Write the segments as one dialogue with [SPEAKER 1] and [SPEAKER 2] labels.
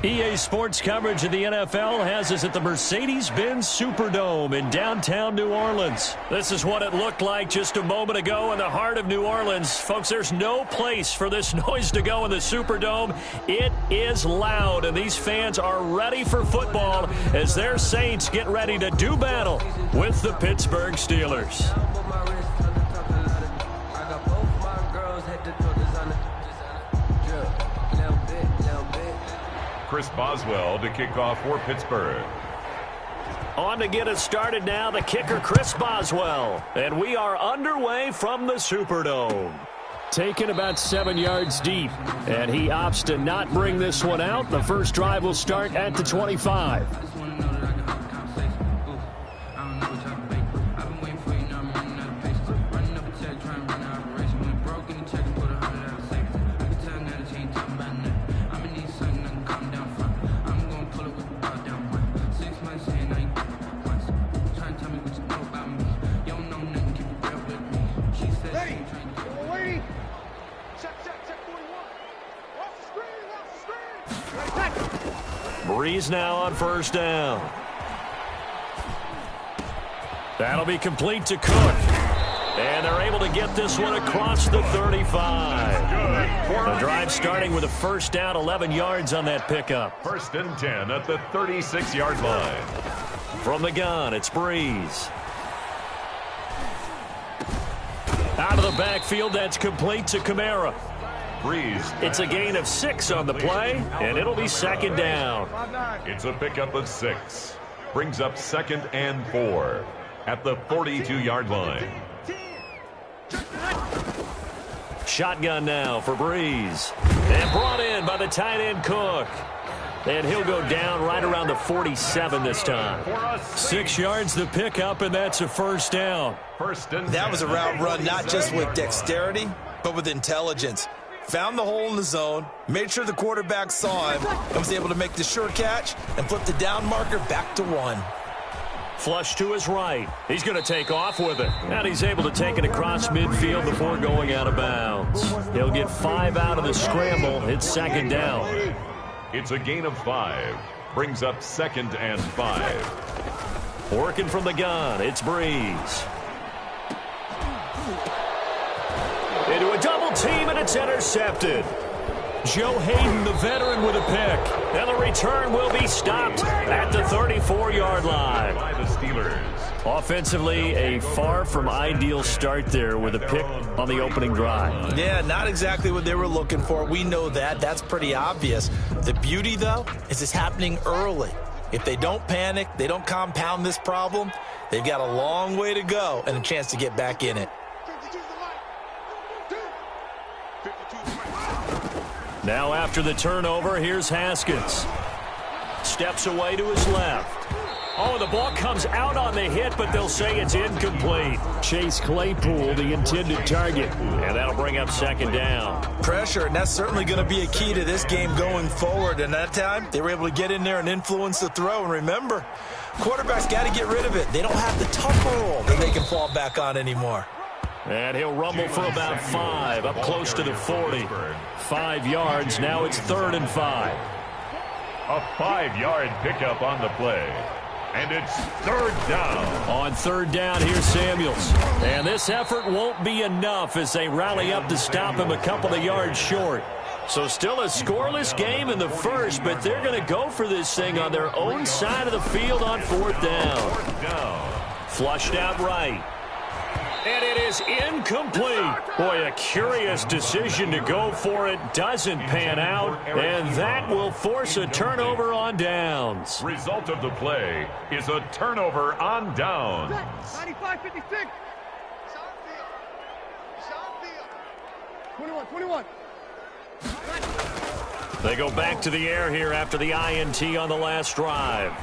[SPEAKER 1] EA Sports coverage of the NFL has us at the Mercedes-Benz Superdome in downtown New Orleans. This is what it looked like just a moment ago in the heart of New Orleans. Folks, there's no place for this noise to go in the Superdome. It is loud, and these fans are ready for football as their Saints get ready to do battle with the Pittsburgh Steelers.
[SPEAKER 2] Chris Boswell to kick off for Pittsburgh.
[SPEAKER 1] On to get us started now, the kicker, Chris Boswell. And we are underway from the Superdome. Taken about 7 yards deep. And he opts to not bring this one out. The first drive will start at the 25. Breeze now on first down. That'll be complete to Cook. And they're able to get this one across the 35. The drive starting with a first down, 11 yards on that pickup.
[SPEAKER 2] First and 10 at the 36-yard line.
[SPEAKER 1] From the gun, it's Breeze. Out of the backfield, that's complete to Kamara.
[SPEAKER 2] Breeze.
[SPEAKER 1] It's a gain of 6 on the play, and it'll be second down.
[SPEAKER 2] It's a pickup of 6. Brings up 2nd and 4 at the 42-yard line.
[SPEAKER 1] Shotgun now for Breeze. And brought in by the tight end Cook. And he'll go down right around the 47 this time. 6 yards the pickup, and that's a first down.
[SPEAKER 3] That was a route run not just with dexterity, but with intelligence. Found the hole in the zone, made sure the quarterback saw him, and was able to make the sure catch and flip the down marker back to 1.
[SPEAKER 1] Flush to his right. He's going to take off with it. And he's able to take it across midfield before going out of bounds. He'll get 5 out of the scramble. It's second down.
[SPEAKER 2] It's a gain of 5. Brings up 2nd and 5.
[SPEAKER 1] Working from the gun, it's Breeze. Into a double team, and it's intercepted. Joe Hayden, the veteran, with a pick. And the return will be stopped at the 34-yard line.
[SPEAKER 2] By the Steelers.
[SPEAKER 1] Offensively, a far from ideal start there with a pick on the opening drive.
[SPEAKER 3] Yeah, not exactly what they were looking for. We know that. That's pretty obvious. The beauty, though, is it's happening early. If they don't panic, they don't compound this problem, they've got a long way to go and a chance to get back in it.
[SPEAKER 1] Now after the turnover, here's Haskins. Steps away to his left. Oh, the ball comes out on the hit, but they'll say it's incomplete. Chase Claypool, the intended target, and that'll bring up second down.
[SPEAKER 3] Pressure, and that's certainly going to be a key to this game going forward. And that time, they were able to get in there and influence the throw. And remember, quarterbacks got to get rid of it. They don't have the tougher role that they can fall back on anymore.
[SPEAKER 1] And he'll rumble for about 5, up close to the 40. 5 yards, now it's 3rd and 5.
[SPEAKER 2] A 5-yard pickup on the play. And it's 3rd down.
[SPEAKER 1] On 3rd down, here's Samuels. And this effort won't be enough as they rally up to stop him a couple of yards short. So still a scoreless game in the first, but they're going to go for this thing on their own side of the field on 4th down. Flushed out right. And it is incomplete. Boy, a curious decision to go for it. Doesn't pan out. And that will force a turnover on downs.
[SPEAKER 2] Result of the play is a turnover on downs.
[SPEAKER 4] 95-56. 21.
[SPEAKER 1] They go back to the air here after the INT on the last drive.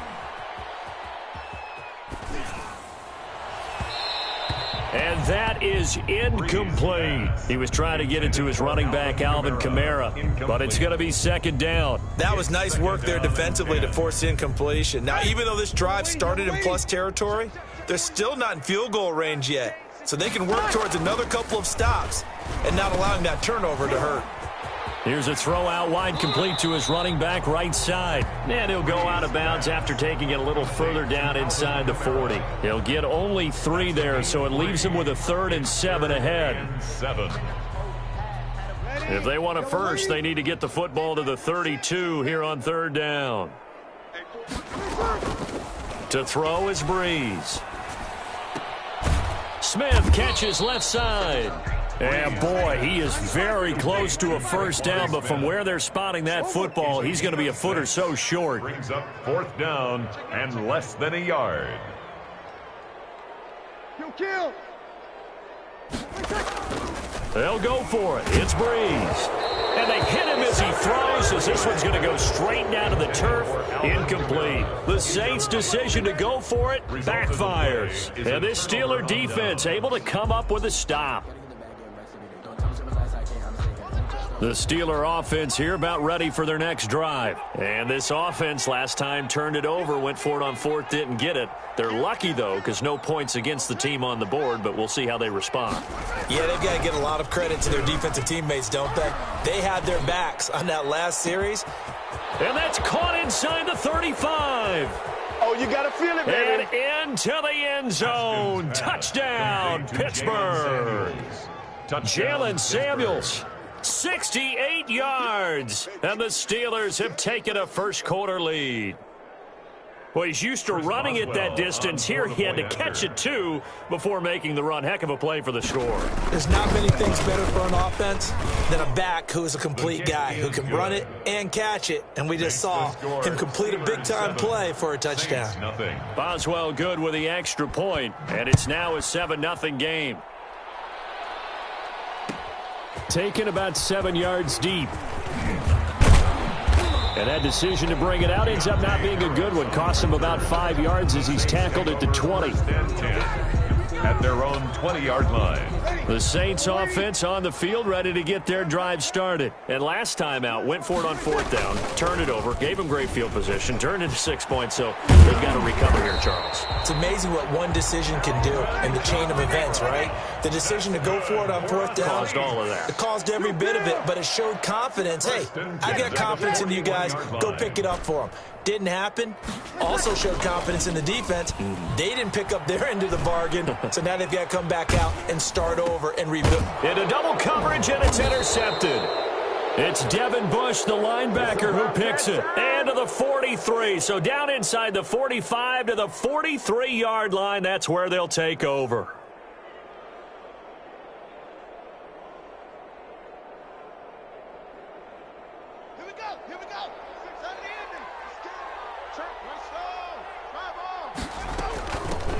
[SPEAKER 1] And that is incomplete. He was trying to get it to his running back, Alvin Kamara, but it's going to be second down.
[SPEAKER 3] That was nice work there defensively to force incompletion. Now, even though this drive started in plus territory, they're still not in field goal range yet. So they can work towards another couple of stops and not allowing that turnover to hurt.
[SPEAKER 1] Here's a throw out wide, complete to his running back right side. And he'll go out of bounds after taking it a little further down inside the 40. He'll get only 3 there, so it leaves him with a 3rd and 7 ahead. If they want a first, they need to get the football to the 32 here on 3rd down. To throw is Breeze. Smith catches left side. And boy, he is very close to a first down, but from where they're spotting that football, he's going to be a foot or so short.
[SPEAKER 2] Brings up 4th down and less than a yard.
[SPEAKER 1] They'll go for it. It's Breeze. And they hit him as he throws, as this one's going to go straight down to the turf. Incomplete. The Saints' decision to go for it backfires. And this Steeler defense able to come up with a stop. The Steeler offense here about ready for their next drive. And this offense last time turned it over, went for it on 4th, didn't get it. They're lucky, though, because no points against the team on the board, but we'll see how they respond.
[SPEAKER 3] Yeah, they've got to get a lot of credit to their defensive teammates, don't they? They had their backs on that last series.
[SPEAKER 1] And that's caught inside the 35.
[SPEAKER 4] Oh, you got to feel it, baby.
[SPEAKER 1] And into the end zone. Touchdown, Pittsburgh. Jalen Samuels. 68 yards, and the Steelers have taken a first-quarter lead. Well, he's used to running it that distance. Here he had to catch it, too, before making the run. Heck of a play for the score.
[SPEAKER 3] There's not many things better for an offense than a back who is a complete guy, who can run it and catch it, and we just saw him complete a big-time play for a touchdown.
[SPEAKER 1] Boswell good with the extra point, and it's now a 7-0 game. Taken about 7 yards deep. And that decision to bring it out ends up not being a good one. Costs him about 5 yards as he's tackled at the 20.
[SPEAKER 2] At their own 20-yard line.
[SPEAKER 1] The Saints offense on the field ready to get their drive started. And last time out, went for it on 4th down, turned it over, gave them great field position, turned into 6 points, so they've got to recover here, Charles.
[SPEAKER 3] It's amazing what one decision can do in the chain of events, right? The decision to go for it on 4th down.
[SPEAKER 1] Caused all of that.
[SPEAKER 3] It caused every bit of it, but it showed confidence. Hey, I got confidence in you guys. Go pick it up for them. Didn't happen. Also showed confidence in the defense. They didn't pick up their end of the bargain, so now they've got to come back out and start over and rebuild.
[SPEAKER 1] Into double coverage, and it's intercepted. It's Devin Bush, the linebacker, who picks it. And to the 43. So down inside the 45 to the 43-yard line. That's where they'll take over.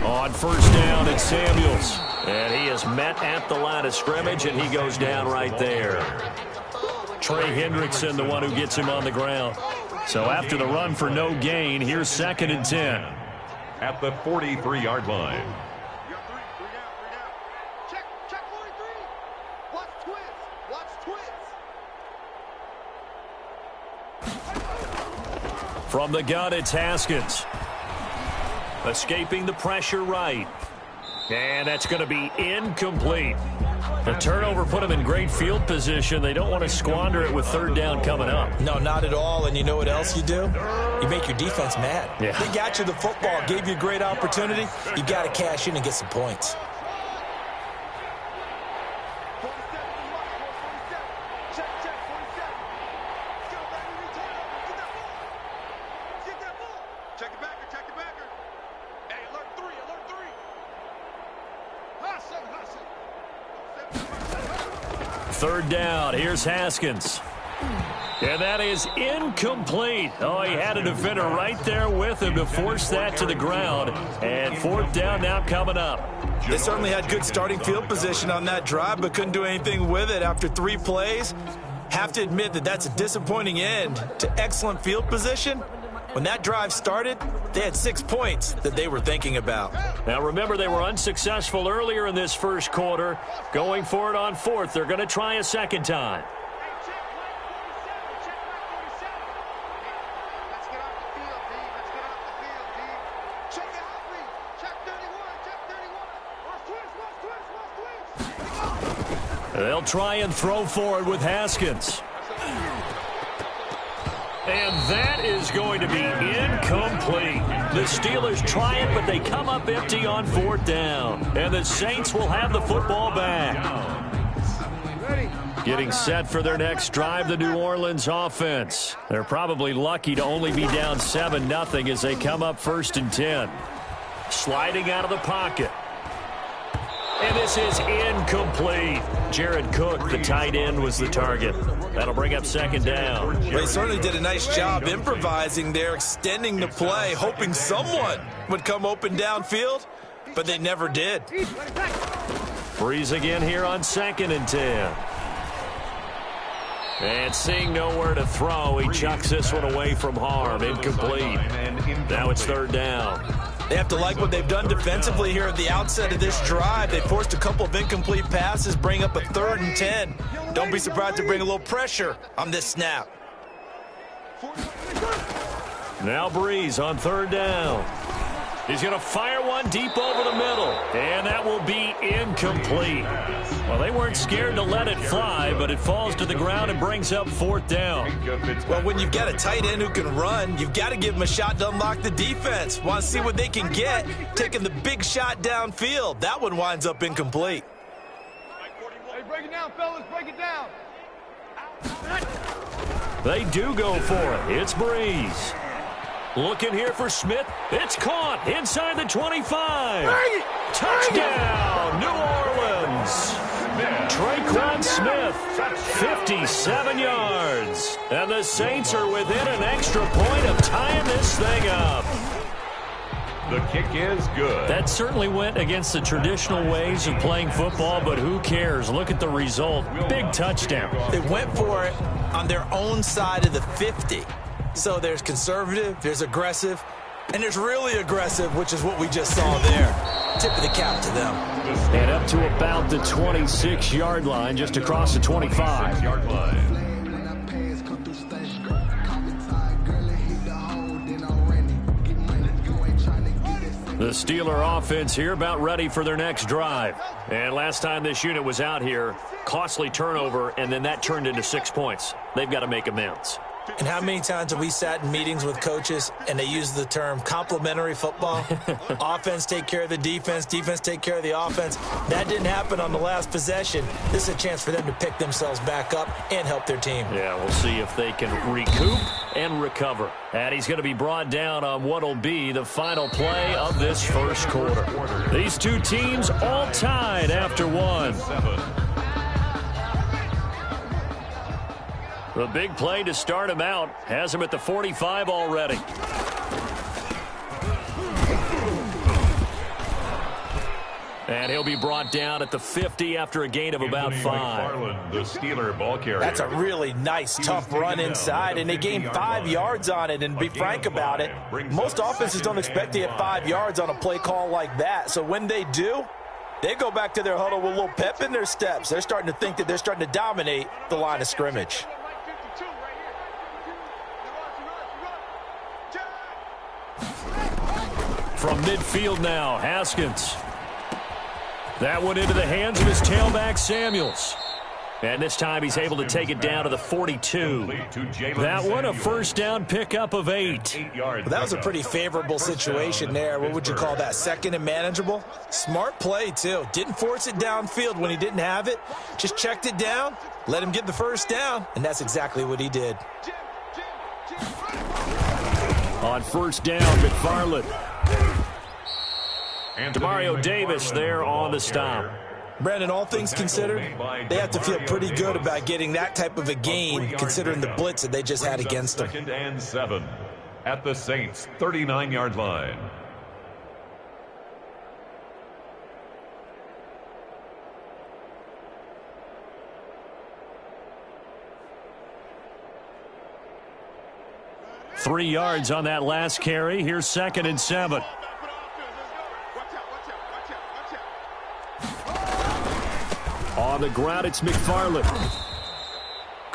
[SPEAKER 1] On first down, it's Samuels. And he is met at the line of scrimmage, and he goes down right there. Trey Hendrickson, the one who gets him on the ground. So after the run for no gain, here's 2nd and 10.
[SPEAKER 2] At the 43-yard line.
[SPEAKER 4] Check 43. Watch twist.
[SPEAKER 1] From the gun, it's Haskins. Escaping the pressure right. And that's going to be incomplete. The turnover put them in great field position. They don't want to squander it with 3rd down coming up.
[SPEAKER 3] No, not at all. And you know what else you do? You make your defense mad.
[SPEAKER 1] Yeah.
[SPEAKER 3] They got you the football, gave you a great opportunity. You got to cash in and get some points.
[SPEAKER 1] Third down, here's Haskins. And that is incomplete. Oh, he had a defender right there with him to force that to the ground. And 4th down now coming up.
[SPEAKER 3] They certainly had good starting field position on that drive, but couldn't do anything with it after 3 plays. Have to admit that that's a disappointing end to excellent field position. When that drive started, they had 6 points that they were thinking about.
[SPEAKER 1] Now, remember, they were unsuccessful earlier in this first quarter. Going for it on 4th. They're going to try a second time. They'll try and throw forward with Haskins. And that is going to be incomplete. The Steelers try it, but they come up empty on 4th down. And the Saints will have the football back. Getting set for their next drive, the New Orleans offense. They're probably lucky to only be down 7-0 as they come up 1st and 10. Sliding out of the pocket. And this is incomplete. Jared Cook, the tight end, was the target. That'll bring up 2nd down.
[SPEAKER 3] They certainly did a nice job improvising there, extending the play, hoping someone would come open downfield, but they never did.
[SPEAKER 1] Breeze again here on 2nd and 10. And seeing nowhere to throw, he chucks this one away from harm. Incomplete. Now it's 3rd down.
[SPEAKER 3] They have to like what they've done defensively here at the outset of this drive. They forced a couple of incomplete passes, bring up a 3rd and 10. Don't be surprised to bring a little pressure on this snap.
[SPEAKER 1] Now Breeze on 3rd down. He's going to fire one deep over the middle. And that will be incomplete. Well, they weren't scared to let it fly, but it falls to the ground and brings up 4th down.
[SPEAKER 3] Well, when you've got a tight end who can run, you've got to give him a shot to unlock the defense. Want to see what they can get, taking the big shot downfield. That one winds up incomplete.
[SPEAKER 4] Hey, break it down, fellas. Break it down.
[SPEAKER 1] They do go for it. It's Breeze. Looking here for Smith. It's caught inside the 25. Touchdown, New Orleans. Traquan Smith, 57 yards. And the Saints are within an extra point of tying this thing up.
[SPEAKER 2] The kick is good.
[SPEAKER 1] That certainly went against the traditional ways of playing football, but who cares? Look at the result. Big touchdown.
[SPEAKER 3] They went for it on their own side of the 50. So there's conservative, there's aggressive, and there's really aggressive, which is what we just saw there. Tip of the cap to them.
[SPEAKER 1] And up to about the 26-yard line, just across the 25. The Steeler offense here about ready for their next drive. And last time this unit was out here, costly turnover, and then that turned into 6 points. They've got to make amends.
[SPEAKER 3] And how many times have we sat in meetings with coaches and they use the term complementary football? Offense take care of the defense, defense take care of the offense. That didn't happen on the last possession. This is a chance for them to pick themselves back up and help their team.
[SPEAKER 1] Yeah, we'll see if they can recoup and recover. And he's going to be brought down on what will be the final play of this first quarter. These two teams all tied after one. The big play to start him out has him at the 45 already. And he'll be brought down at the 50 after a gain of about 5.
[SPEAKER 2] The Steeler ball carrier.
[SPEAKER 3] That's a really nice, tough run inside, and they gained 5 yards on it. And to be frank about it, most offenses don't expect to get 5 yards on a play call like that. So when they do, they go back to their huddle with a little pep in their steps. They're starting to think that they're starting to dominate the line of scrimmage.
[SPEAKER 1] From midfield now, Haskins. That one into the hands of his tailback, Samuels. And this time he's able to take it down to the 42. That one a first down pickup of 8.
[SPEAKER 3] Well, that was a pretty favorable situation there. What would you call that? Second and manageable? Smart play, too. Didn't force it downfield when he didn't have it. Just checked it down, let him get the first down, and that's exactly what he did.
[SPEAKER 1] On first down, McFarland. Demario Davis there on the stop.
[SPEAKER 3] Brandon, all things considered, they have to feel pretty good about getting that type of a gain considering the blitz that they just had against them.
[SPEAKER 2] 2nd and 7 at the Saints' 39-yard line.
[SPEAKER 1] Three yards on that last carry. Here's 2nd and 7. On the ground, it's McFarland.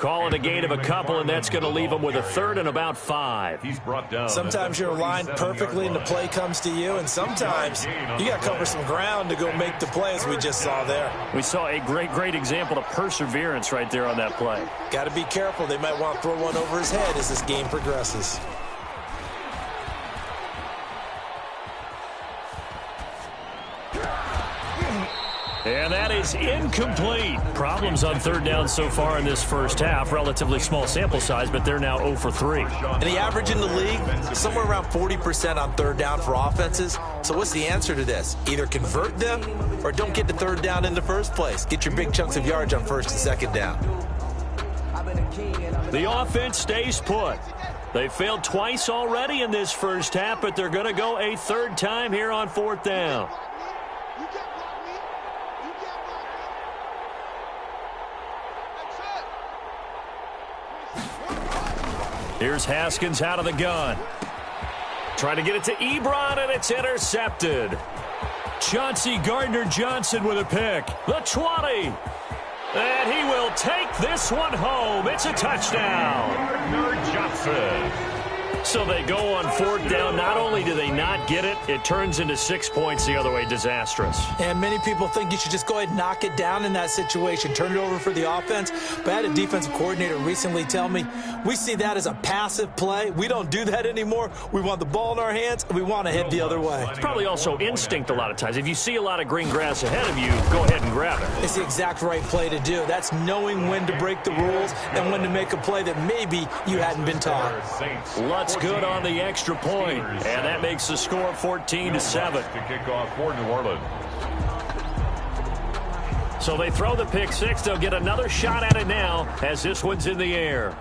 [SPEAKER 1] Call it a gain of a couple, and that's going to leave them with a third and about 5.
[SPEAKER 2] He's brought down.
[SPEAKER 3] Sometimes you're aligned perfectly and the play comes to you, and sometimes you got to cover some ground to go make the play, as we just saw there.
[SPEAKER 1] We saw a great example of perseverance right there on that play.
[SPEAKER 3] Got to be careful. They might want to throw one over his head as this game progresses.
[SPEAKER 1] And that is incomplete. Problems on third down so far in this first half. Relatively small sample size, but they're now 0 for 3.
[SPEAKER 3] And the average in the league, somewhere around 40% on third down for offenses. So what's the answer to this? Either convert them or don't get the third down in the first place. Get your big chunks of yards on first and second down.
[SPEAKER 1] The offense stays put. They failed twice already in this first half, but they're going to go a third time here on fourth down. Here's Haskins out of the gun. Trying to get it to Ebron, and it's intercepted. Chauncey Gardner-Johnson with a pick. The 20. And he will take this one home. It's a touchdown. Gardner-Johnson. So they go on fourth down. Not only do they not get it, it turns into 6 points the other way. Disastrous.
[SPEAKER 3] And many people think you should just go ahead and knock it down in that situation. Turn it over for the offense. But I had a defensive coordinator recently tell me, we see that as a passive play. We don't do that anymore. We want the ball in our hands, and we want to head the other way.
[SPEAKER 1] It's probably also instinct a lot of times. If you see a lot of green grass ahead of you, go ahead and grab it.
[SPEAKER 3] It's the exact right play to do. That's knowing when to break the rules and when to make a play that maybe you hadn't been taught.
[SPEAKER 1] Lutz good on the extra point, and that makes the score 14-7.
[SPEAKER 2] To kick off for New Orleans.
[SPEAKER 1] So they throw the pick six. They'll get another shot at it now as this one's in the air.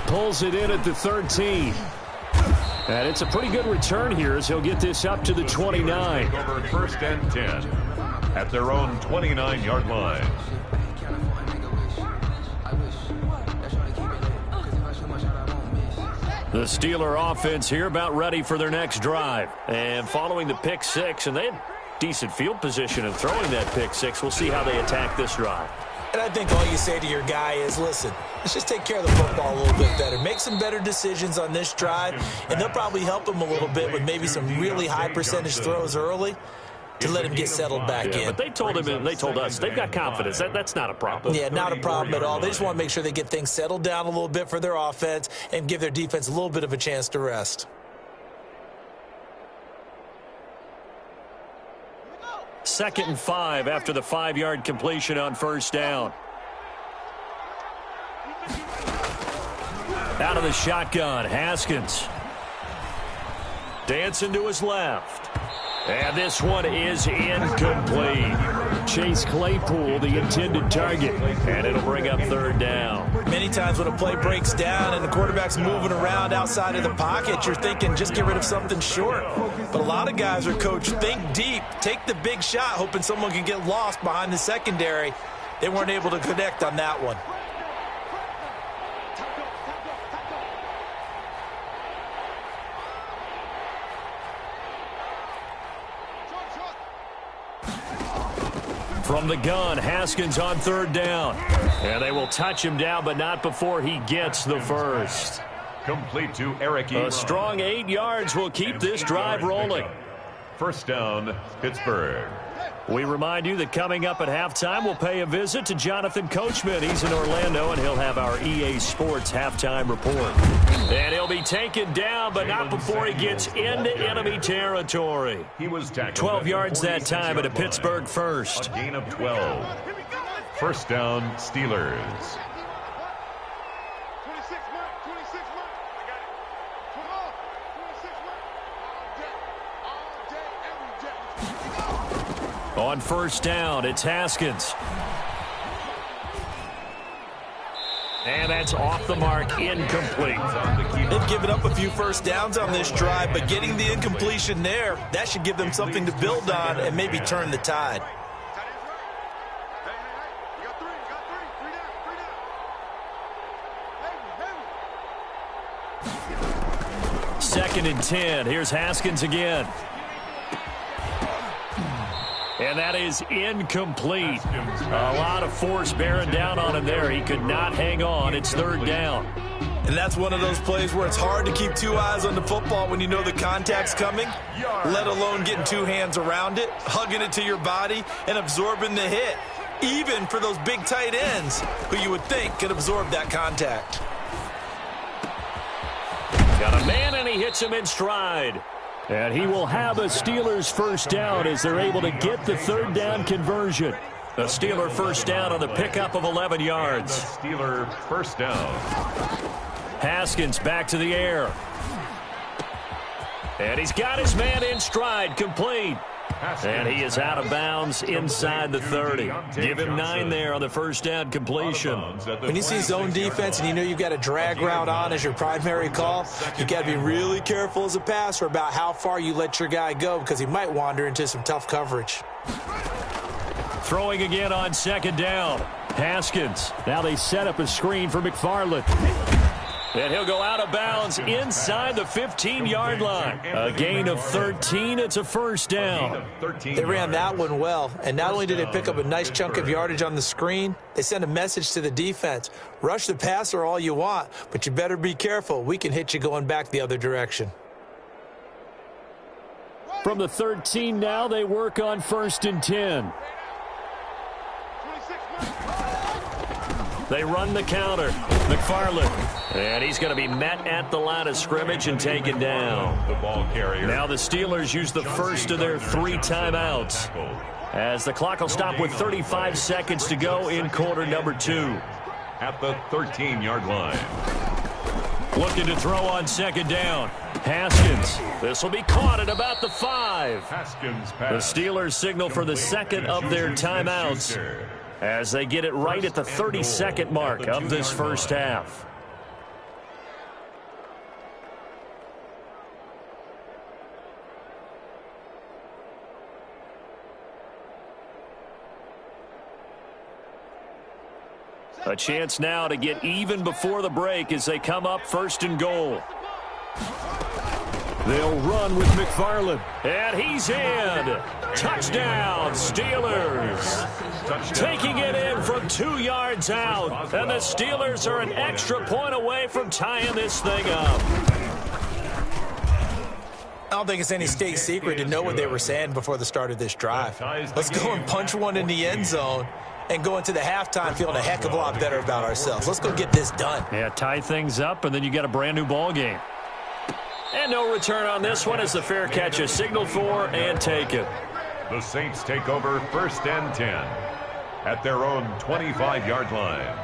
[SPEAKER 1] Pulls it in at the 13. And it's a pretty good return here as he'll get this up to the 29.
[SPEAKER 2] Over first and 10 at their own 29-yard line.
[SPEAKER 1] The Steeler offense here about ready for their next drive. And following the pick six, and they had decent field position in throwing that pick six. We'll see how they attack this drive.
[SPEAKER 3] And I think all you say to your guy is, listen, let's just take care of the football a little bit better. Make some better decisions on this drive, and they'll probably help him a little bit with maybe some really high percentage throws early to let him get settled back in.
[SPEAKER 1] But they told him, and they told us, they've got confidence. That's not a problem.
[SPEAKER 3] Yeah, not a problem at all. They just want to make sure they get things settled down a little bit for their offense and give their defense a little bit of a chance to rest.
[SPEAKER 1] Second and 5 after the 5-yard completion on first down. Out of the shotgun, Haskins. Dancing to his left. And this one is incomplete. Chase Claypool, the intended target. And it'll bring up third down.
[SPEAKER 3] Many times when a play breaks down and the quarterback's moving around outside of the pocket, you're thinking just get rid of something short. But a lot of guys are coached, think deep, take the big shot, hoping someone can get lost behind the secondary. They weren't able to connect on that one.
[SPEAKER 1] From the gun, Haskins on third down. And they will touch him down, but not before he gets the first.
[SPEAKER 2] Complete to Eric Ebron.
[SPEAKER 1] A strong 8 yards will keep this drive rolling.
[SPEAKER 2] First down, Pittsburgh.
[SPEAKER 1] We remind you that coming up at halftime, we'll pay a visit to Jonathan Coachman. He's in Orlando, and he'll have our EA Sports halftime report. And he'll be taken down, but not before he gets into enemy territory.
[SPEAKER 2] He was tackled
[SPEAKER 1] 12 yards that time at a Pittsburgh first.
[SPEAKER 2] A gain of 12. First down, Steelers.
[SPEAKER 1] On first down, it's Haskins. And that's off the mark, incomplete.
[SPEAKER 3] They've given up a few first downs on this drive, but getting the incompletion there, that should give them something to build on and maybe turn the tide. Second
[SPEAKER 1] and 10. Here's Haskins again. And And that is incomplete. A lot of force bearing down on him there. He could not hang on. It's third down.
[SPEAKER 3] And that's one of those plays where it's hard to keep two eyes on the football when you know the contact's coming, let alone getting two hands around it, hugging it to your body, and absorbing the hit, even for those big tight ends who you would think could absorb that contact.
[SPEAKER 1] Got a man, and he hits him in stride. And he will have a Steelers first down as they're able to get the third down conversion. A Steeler first down on the pickup of 11 yards.
[SPEAKER 2] Steeler first down.
[SPEAKER 1] Haskins back to the air. And he's got his man in stride, complete. And he is out of bounds inside the 30. Give him 9 there on the first down completion.
[SPEAKER 3] When you see zone defense and you know you've got a drag route on as your primary call, you've got to be really careful as a passer about how far you let your guy go because he might wander into some tough coverage.
[SPEAKER 1] Throwing again on second down. Haskins. Now they set up a screen for McFarland. And he'll go out of bounds inside the 15-yard line. A gain of 13. It's a first down.
[SPEAKER 3] They ran that one well. And not only did they pick up a nice chunk of yardage on the screen, they sent a message to the defense. Rush the passer all you want, but you better be careful. We can hit you going back the other direction.
[SPEAKER 1] From the 13 now, they work on 1st and 10. They run the counter. McFarland. And he's going to be met at the line of scrimmage and taken down.
[SPEAKER 2] The ball carrier.
[SPEAKER 1] Now the Steelers use the first of their 3 timeouts, as the clock will stop with 35 seconds to go in quarter number 2.
[SPEAKER 2] At the 13-yard line.
[SPEAKER 1] Looking to throw on second down. Haskins. This will be caught at about the 5.
[SPEAKER 2] Haskins
[SPEAKER 1] The Steelers signal for the second of their timeouts as they get it right at the 30-second mark of this first half. A chance now to get even before the break as they come up 1st and goal. They'll run with McFarland. And he's in. Touchdown, Steelers. Taking it in from 2 yards out. And the Steelers are an extra point away from tying this thing up.
[SPEAKER 3] I don't think it's any state secret to know what they were saying before the start of this drive. Let's go and punch one in the end zone and go into the halftime feeling a heck of a lot better about ourselves. Let's go get this done.
[SPEAKER 1] Yeah, tie things up, and then you got a brand-new ball game. And no return on this one as the fair catch is signaled for and taken.
[SPEAKER 2] The Saints take over 1st and 10 at their own 25-yard line.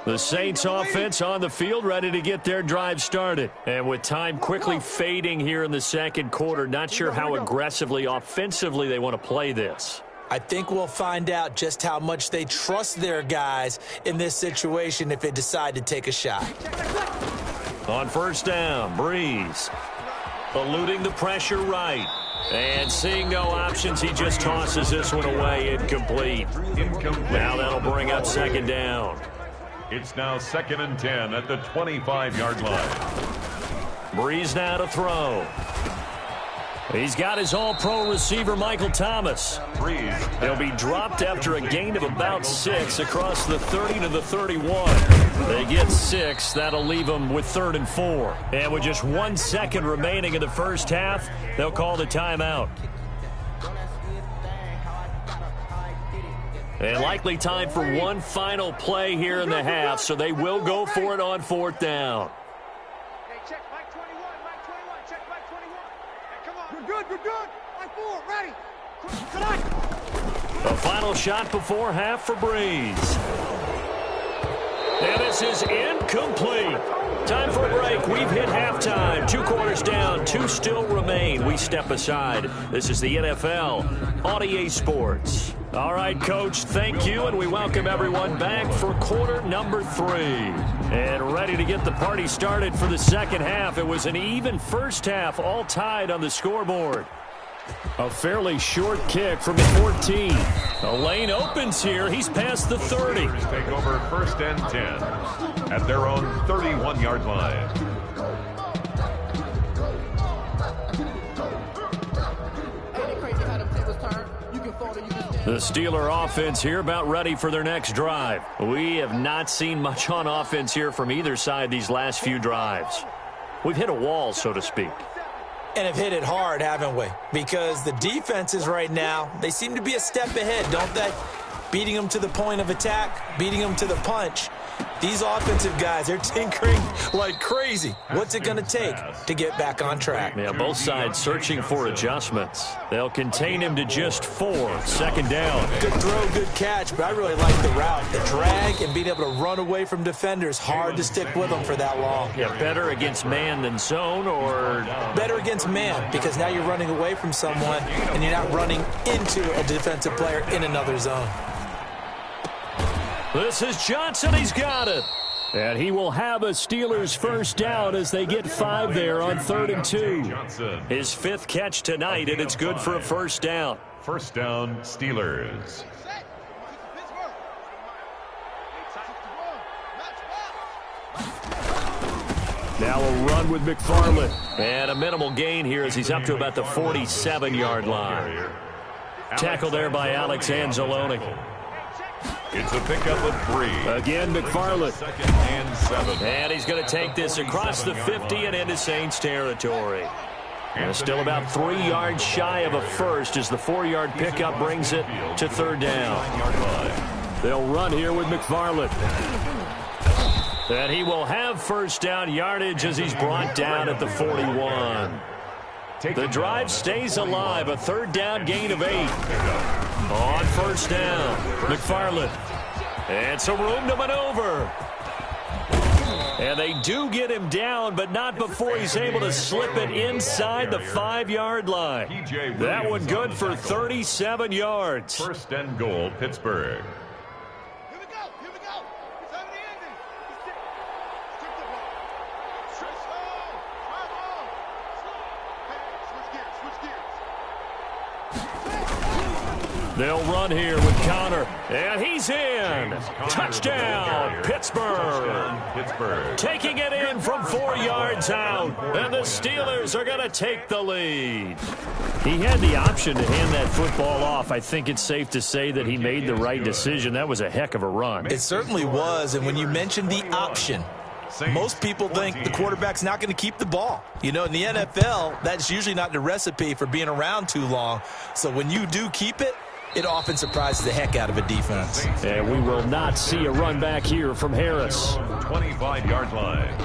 [SPEAKER 1] The Saints offense on the field, ready to get their drive started. And with time quickly fading here in the second quarter, not sure how aggressively, offensively they want to play this.
[SPEAKER 3] I think we'll find out just how much they trust their guys in this situation if they decide to take a shot.
[SPEAKER 1] On first down, Breeze. Eluding the pressure right. And seeing no options, he just tosses this one away, incomplete. Now that'll bring up second down.
[SPEAKER 2] It's now 2nd and 10 at the 25-yard line.
[SPEAKER 1] Breeze now to throw. He's got his all-pro receiver, Michael Thomas.
[SPEAKER 2] Breeze.
[SPEAKER 1] He'll be dropped after a gain of about 6 across the 30 to the 31. They get 6. That'll leave them with 3rd and 4. And with just 1 second remaining in the first half, they'll call the timeout. And likely time for one final play here in the half, so they will go for it on 4th down.
[SPEAKER 4] Hey, check Mike 21, Mike 21, check Mike 21. Hey, come on. You're good. Mike 4, ready. Tonight.
[SPEAKER 1] A final shot before half for Breeze. And this is incomplete. Time for a break. We've hit halftime. 2 quarters down. 2 still remain. We step aside. This is the NFL on EA Sports. All right, Coach, thank you, and we welcome everyone back for quarter number 3. And ready to get the party started for the second half. It was an even first half, all tied on the scoreboard. A fairly short kick from the 14. The lane opens here. He's past the 30.
[SPEAKER 2] Take over 1st and 10 at their own 31-yard line.
[SPEAKER 1] The Steeler offense here about ready for their next drive. We have not seen much on offense here from either side these last few drives. We've hit a wall, so to speak.
[SPEAKER 3] And have hit it hard, haven't we? Because the defenses right now, they seem to be a step ahead, don't they? Beating them to the point of attack, beating them to the punch. These offensive guys, they're tinkering like crazy. What's it going to take to get back on track?
[SPEAKER 1] Yeah, both sides searching for adjustments. They'll contain him to just 4. 2nd down.
[SPEAKER 3] Good throw, good catch, but I really like the route. The drag and being able to run away from defenders, hard to stick with them for that long.
[SPEAKER 1] Yeah, better against man than zone, or?
[SPEAKER 3] Better against man, because now you're running away from someone and you're not running into a defensive player in another zone.
[SPEAKER 1] This is Johnson. He's got it. And he will have a Steelers 1st down as they get 5 there on 3rd and 2. His 5th catch tonight, and it's good for a 1st down.
[SPEAKER 2] 1st down, Steelers.
[SPEAKER 1] Now a run with McFarland. And a minimal gain here as he's up to about the 47-yard line. Tackle there by Alex Anzalone.
[SPEAKER 2] It's a pickup of 3.
[SPEAKER 1] Again, McFarland.
[SPEAKER 2] 2nd and 7.
[SPEAKER 1] And he's going to take this across the 50 and into Saints territory. And still about 3 yards shy of a first as the 4-yard pickup brings it to 3rd down. They'll run here with McFarland. And he will have 1st down yardage as he's brought down at the 41. The drive stays alive. A 3rd down gain of 8. On 1st down, McFarland. And some room to maneuver. And they do get him down, but not before he's able to slip it inside the 5-yard line. That one good for 37 yards.
[SPEAKER 2] 1st and goal, Pittsburgh.
[SPEAKER 1] They'll run here with Connor, and he's in. Touchdown, Pittsburgh. Taking it in from 4 yards out, and the Steelers are going to take the lead. He had the option to hand that football off. I think it's safe to say that he made the right decision. That was a heck of a run.
[SPEAKER 3] It certainly was, and when you mentioned the option, most people think the quarterback's not going to keep the ball. You know, in the NFL, that's usually not the recipe for being around too long. So when you do keep it, it often surprises the heck out of a defense.
[SPEAKER 1] And we will not see a run back here from Harris.
[SPEAKER 2] 25-yard line.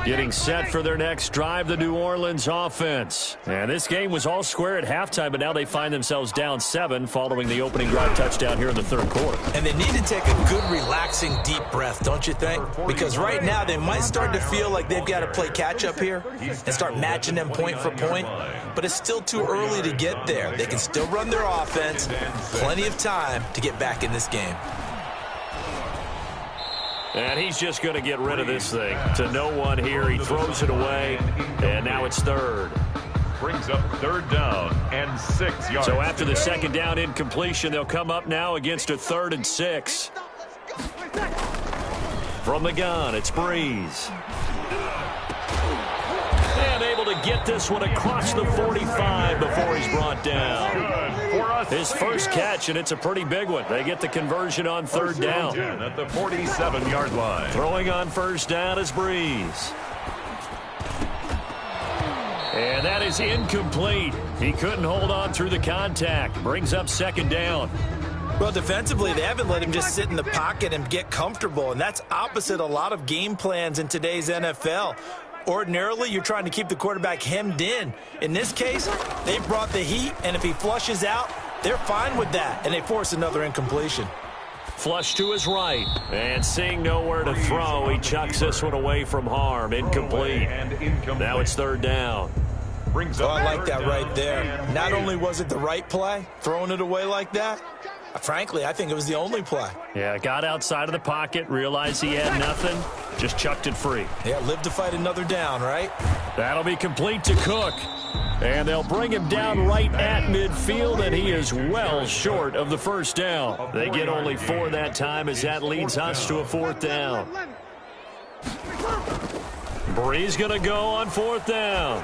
[SPEAKER 1] Getting set for their next drive, the New Orleans offense. And this game was all square at halftime, but now they find themselves down 7 following the opening drive touchdown here in the 3rd quarter.
[SPEAKER 3] And they need to take a good, relaxing, deep breath, don't you think? Because right now they might start to feel like they've got to play catch-up here and start matching them point for point. But it's still too early to get there. They can still run their offense. Plenty of time to get back in this game.
[SPEAKER 1] And he's just going to get rid of this thing to no one here. He throws it away, and now it's 3rd.
[SPEAKER 2] Brings up 3rd down and 6 yards.
[SPEAKER 1] So after the 2nd down incompletion, they'll come up now against a 3rd and 6. From the gun, it's Breeze. And able to get this one across the 45 before he's brought down. His first catch, and it's a pretty big one. They get the conversion on 3rd down.
[SPEAKER 2] At the 47-yard line.
[SPEAKER 1] Throwing on 1st down is Breeze. And that is incomplete. He couldn't hold on through the contact. Brings up 2nd down.
[SPEAKER 3] Well, defensively, they haven't let him just sit in the pocket and get comfortable, and that's opposite a lot of game plans in today's NFL. Ordinarily, you're trying to keep the quarterback hemmed in. In this case, they brought the heat, and if he flushes out, they're fine with that, and they force another incompletion.
[SPEAKER 1] Flush to his right, and seeing nowhere to throw, he chucks this one away from harm. Incomplete. Now it's 3rd down.
[SPEAKER 3] Oh, I like that right there. Not only was it the right play, throwing it away like that, Frankly, I think it was the only play.
[SPEAKER 1] Yeah, got outside of the pocket, realized he had nothing, just chucked it free.
[SPEAKER 3] Yeah, live to fight another down, right?
[SPEAKER 1] That'll be complete to Cook. And they'll bring him down right at midfield, and he is well short of the first down. They get only 4 that time as that leads us to a 4th down. Bree's going to go on 4th down.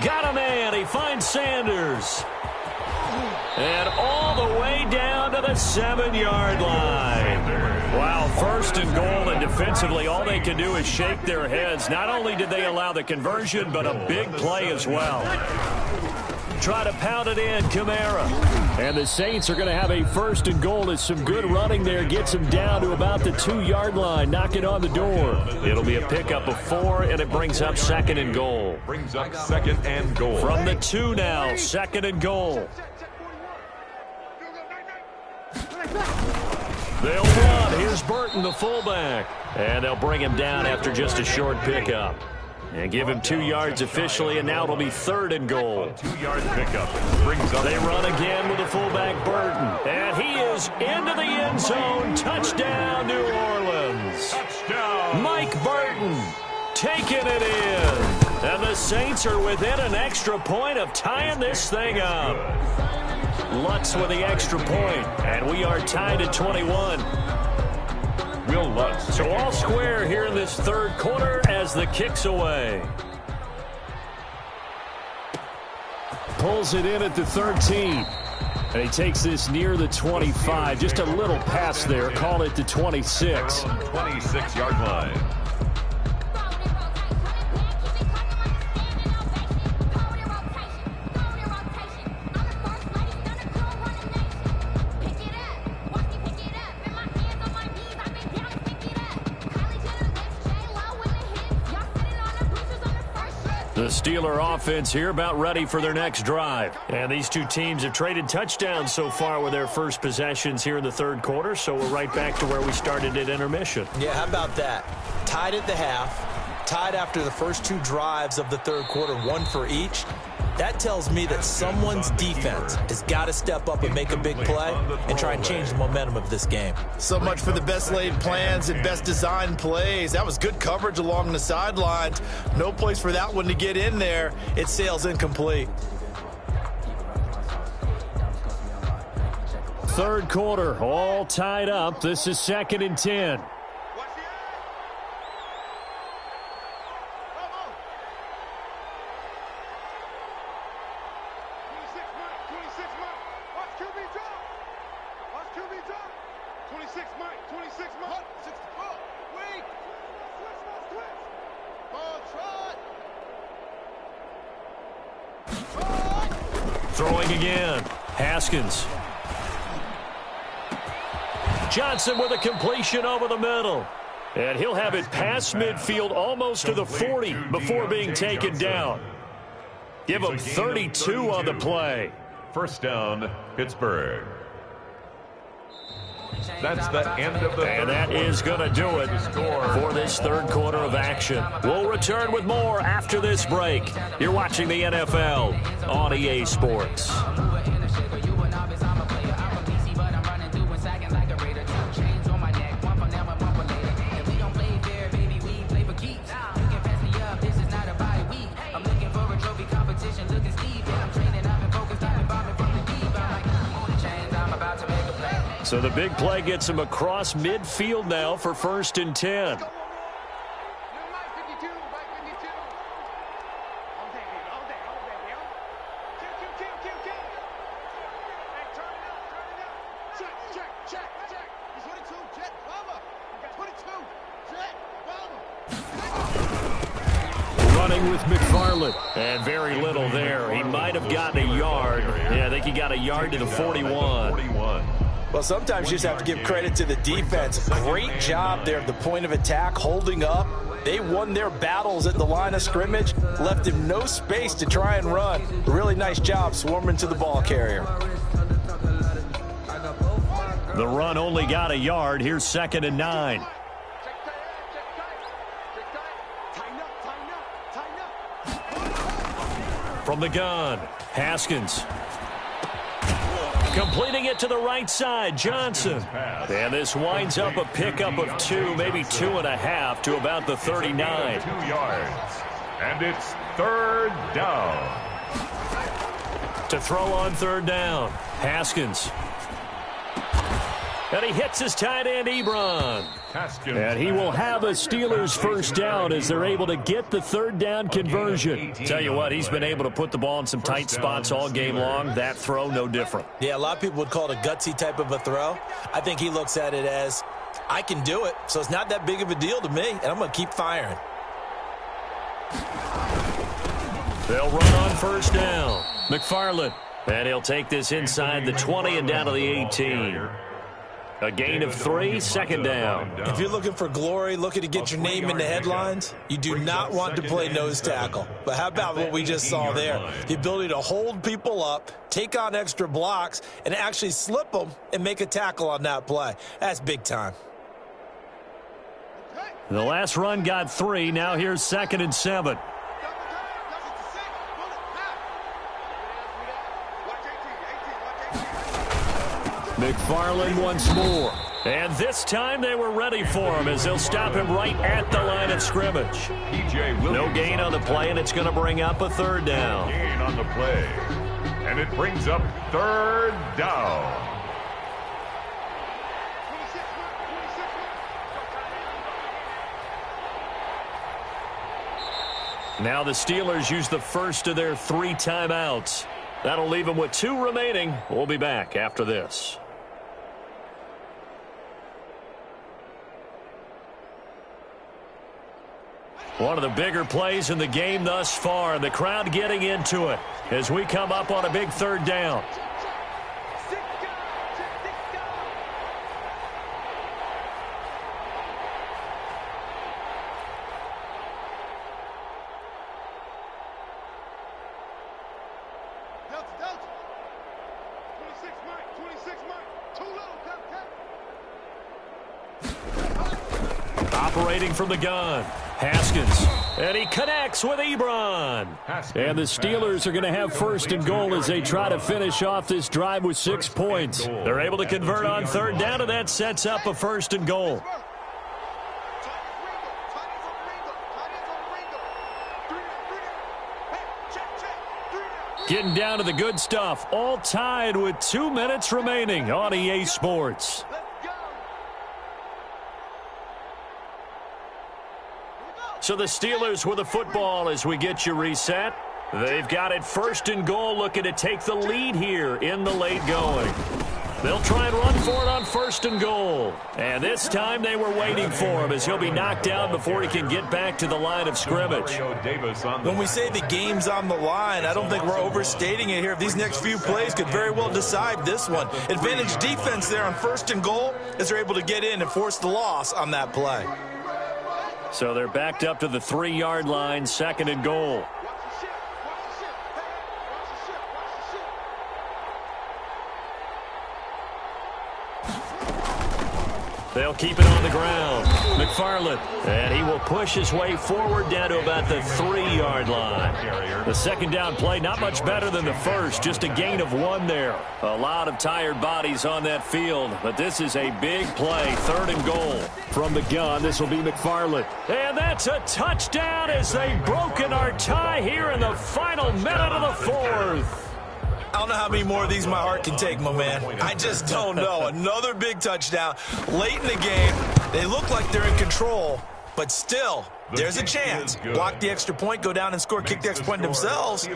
[SPEAKER 1] Got a man. He finds Sanders. And all the way down to the 7-yard line. Wow, 1st and goal, and defensively all they can do is shake their heads. Not only did they allow the conversion, but a big play as well. Try to pound it in, Kamara. And the Saints are going to have a 1st and goal as some good running there gets them down to about the 2-yard line, knocking on the door. It'll be a pickup of 4, and it brings up 2nd and goal.
[SPEAKER 2] Brings up 2nd and goal.
[SPEAKER 1] From the 2 now, 2nd and goal. They'll run. Here's Burton, the fullback. And they'll bring him down after just a short pickup. And give him 2 yards officially, and now it'll be 3rd and goal.
[SPEAKER 2] 2-yard pickup. Brings up.
[SPEAKER 1] They run again with the fullback, Burton. And he is into the end zone. Touchdown, New Orleans.
[SPEAKER 2] Touchdown.
[SPEAKER 1] Mike Burton taking it in. And the Saints are within an extra point of tying this thing up. Lutz with the extra point, and we are tied at 21.
[SPEAKER 2] Will Lutz.
[SPEAKER 1] So all square here in this 3rd quarter as the kick's away. Pulls it in at the 13. And he takes this near the 25. Just a little pass there. Call it the 26.
[SPEAKER 2] 26-yard line.
[SPEAKER 1] The Steeler offense here about ready for their next drive. And these two teams have traded touchdowns so far with their first possessions here in the 3rd quarter, so we're right back to where we started at intermission.
[SPEAKER 3] Yeah, how about that? Tied at the half, tied after the first 2 drives of the 3rd quarter, 1 for each. That tells me that someone's defense has got to step up and make a big play and try and change the momentum of this game.
[SPEAKER 5] So much for the best laid plans and best designed plays. That was good coverage along the sidelines. No place for that one to get in there. It sails incomplete.
[SPEAKER 1] 3rd quarter, all tied up. This is 2nd and 10. Throwing again. Haskins. Johnson with a completion over the middle. And he'll have it past midfield almost to the 40 before being taken down. Give him 32 on the play.
[SPEAKER 2] 1st down, Pittsburgh. That's the end of the
[SPEAKER 1] And that is going to do it for this 3rd quarter of action. We'll return with more after this break. You're watching the NFL on EA Sports. So the big play gets him across midfield now for 1st and 10. Running with McFarland. And very little there. He might have gotten a yard. Yeah, I think he got a yard to the 41.
[SPEAKER 3] Well, sometimes you just have to give credit to the defense. Great job there at the point of attack, holding up. They won their battles at the line of scrimmage, left him no space to try and run. Really nice job swarming to the ball carrier.
[SPEAKER 1] The run only got a yard. Here's 2nd and 9. From the gun, Haskins. Completing it to the right side, Johnson. And this winds up a pickup of 2, maybe 2.5 to about the 39.
[SPEAKER 2] 2 yards. And it's third down.
[SPEAKER 1] To throw on third down, Haskins. And he hits his tight end, Ebron. And he will have a Steelers first down as they're able to get the third down conversion. Tell you what, he's been able to put the ball in some tight spots all game long. That throw, no different.
[SPEAKER 3] Yeah, a lot of people would call it a gutsy type of a throw. I think he looks at it as, I can do it, so it's not that big of a deal to me, and I'm going to keep firing.
[SPEAKER 1] They'll run on first down. McFarland. And he'll take this inside the 20 and down to the 18. A gain of 3, second down.
[SPEAKER 3] If you're looking for glory, looking to get your name in the headlines, you do not want to play nose tackle. But how about what we just saw there? The ability to hold people up, take on extra blocks, and actually slip them and make a tackle on that play. That's big time.
[SPEAKER 1] The last run got 3. Now here's 2nd and 7. McFarland once more. And this time they were ready for him as they'll stop him right at the line of scrimmage. No gain on the play, and it's going to bring up a third down.
[SPEAKER 2] Gain on the play. And it brings up third down.
[SPEAKER 1] Now the Steelers use the first of their 3 timeouts. That'll leave them with 2 remaining. We'll be back after this. One of the bigger plays in the game thus far, and the crowd getting into it as we come up on a big third down. Operating from the gun, Haskins, and he connects with Ebron. And the Steelers are going to have first and goal as they try to finish off this drive with 6 points. They're able to convert on third down, and that sets up a first and goal. Getting down to the good stuff, all tied with 2 minutes remaining on EA Sports. So the Steelers with the football as we get you reset. They've got it first and goal, looking to take the lead here in the late going. They'll try and run for it on first and goal. And this time they were waiting for him as he'll be knocked down before he can get back to the line of scrimmage.
[SPEAKER 3] When we say the game's on the line, I don't think we're overstating it here. These next few plays could very well decide this one. Advantage defense there on first and goal as they're able to get in and force the loss on that play.
[SPEAKER 1] So they're backed up to the 3-yard line, 2nd and goal. They'll keep it on the ground. McFarland, and he will push his way forward down to about the 3-yard line. The second down play, not much better than the first, just a gain of 1 there. A lot of tired bodies on that field, but this is a big play, 3rd and goal. From the gun, this will be McFarland. And that's a touchdown as they've broken our tie here in the final minute of the 4th.
[SPEAKER 3] I don't know how many more of these my heart can take, my man. I just don't know. Another big touchdown. Late in the game, they look like they're in control, but still, there's a chance. Block the extra point, go down and score, kick the extra point themselves.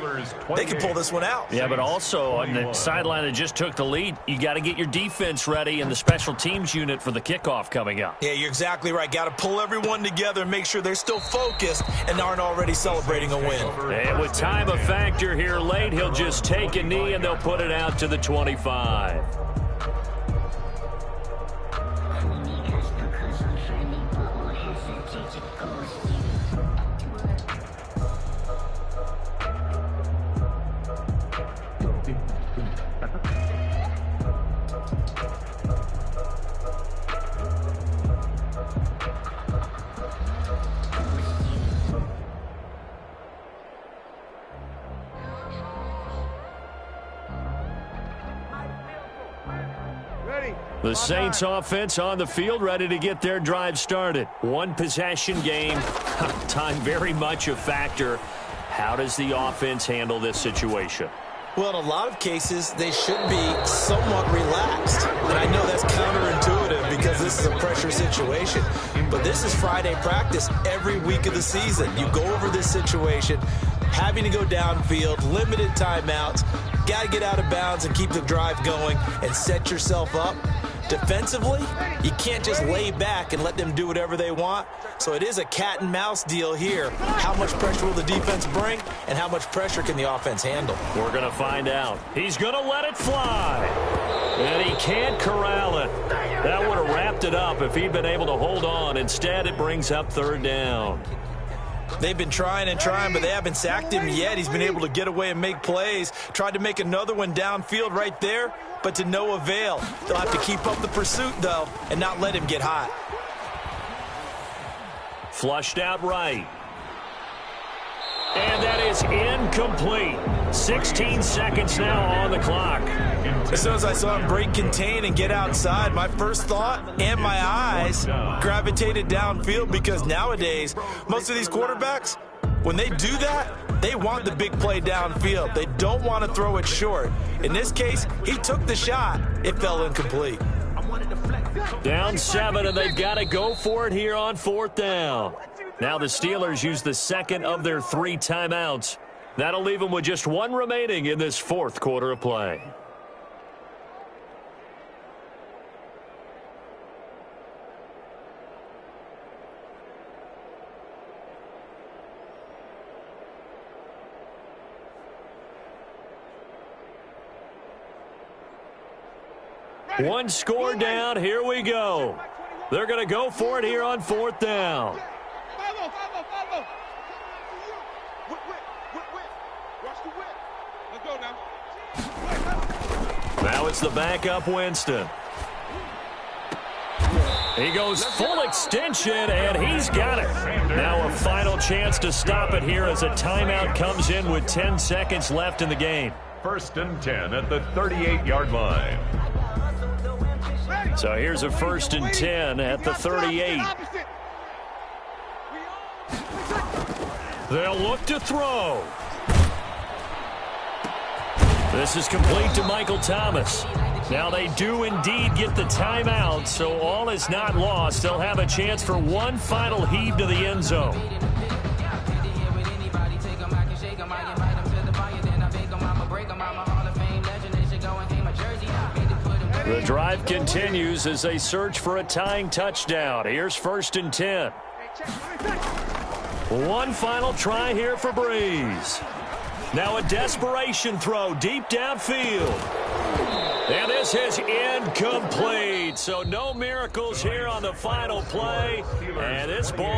[SPEAKER 3] They can pull this one out.
[SPEAKER 1] Yeah, but also on the sideline that just took the lead, you got to get your defense ready and the special teams unit for the kickoff coming up.
[SPEAKER 3] Yeah, you're exactly right. Got to pull everyone together and make sure they're still focused and aren't already celebrating a win.
[SPEAKER 1] And with time a factor here late, he'll just take a knee and they'll put it out to the 25. The Saints offense on the field, ready to get their drive started. One possession game. Time very much a factor. How does the offense handle this situation?
[SPEAKER 3] Well, in a lot of cases, they should be somewhat relaxed. And I know that's counterintuitive because this is a pressure situation. But this is Friday practice every week of the season. You go over this situation, having to go downfield, limited timeouts, got to get out of bounds and keep the drive going and set yourself up. Defensively, you can't just lay back and let them do whatever they want. So it is a cat and mouse deal here. How much pressure will the defense bring, and how much pressure can the offense handle?
[SPEAKER 1] We're going to find out. He's going to let it fly. And he can't corral it. That would have wrapped it up if he'd been able to hold on. Instead, it brings up third down.
[SPEAKER 3] They've been trying and trying, but they haven't sacked him yet. He's been able to get away and make plays. Tried to make another one downfield right there, but to no avail. They'll have to keep up the pursuit, though, and not let him get hot.
[SPEAKER 1] Flushed out right. And that is incomplete. 16 seconds now on the clock.
[SPEAKER 3] As soon as I saw him break contain and get outside, my first thought and my eyes gravitated downfield because nowadays, most of these quarterbacks, when they do that, they want the big play downfield. They don't want to throw it short. In this case, he took the shot. It fell incomplete.
[SPEAKER 1] Down 7, and they've got to go for it here on fourth down. Now the Steelers use the second of their 3 timeouts. That'll leave them with just 1 remaining in this fourth quarter of play. One score down. Here we go. They're going to go for it here on fourth down. Now it's the backup Winston. He goes full extension, and he's got it. Now a final chance to stop it here as a timeout comes in with 10 seconds left in the game.
[SPEAKER 2] 1st and 10 at the 38-yard line.
[SPEAKER 1] So here's a 1st and 10 at the 38. They'll look to throw. This is complete to Michael Thomas. Now they do indeed get the timeout, so all is not lost. They'll have a chance for one final heave to the end zone. The drive continues as they search for a tying touchdown. Here's 1st and 10. One final try here for Breeze. Now a desperation throw deep downfield. And this is incomplete. So no miracles here on the final play. And this ball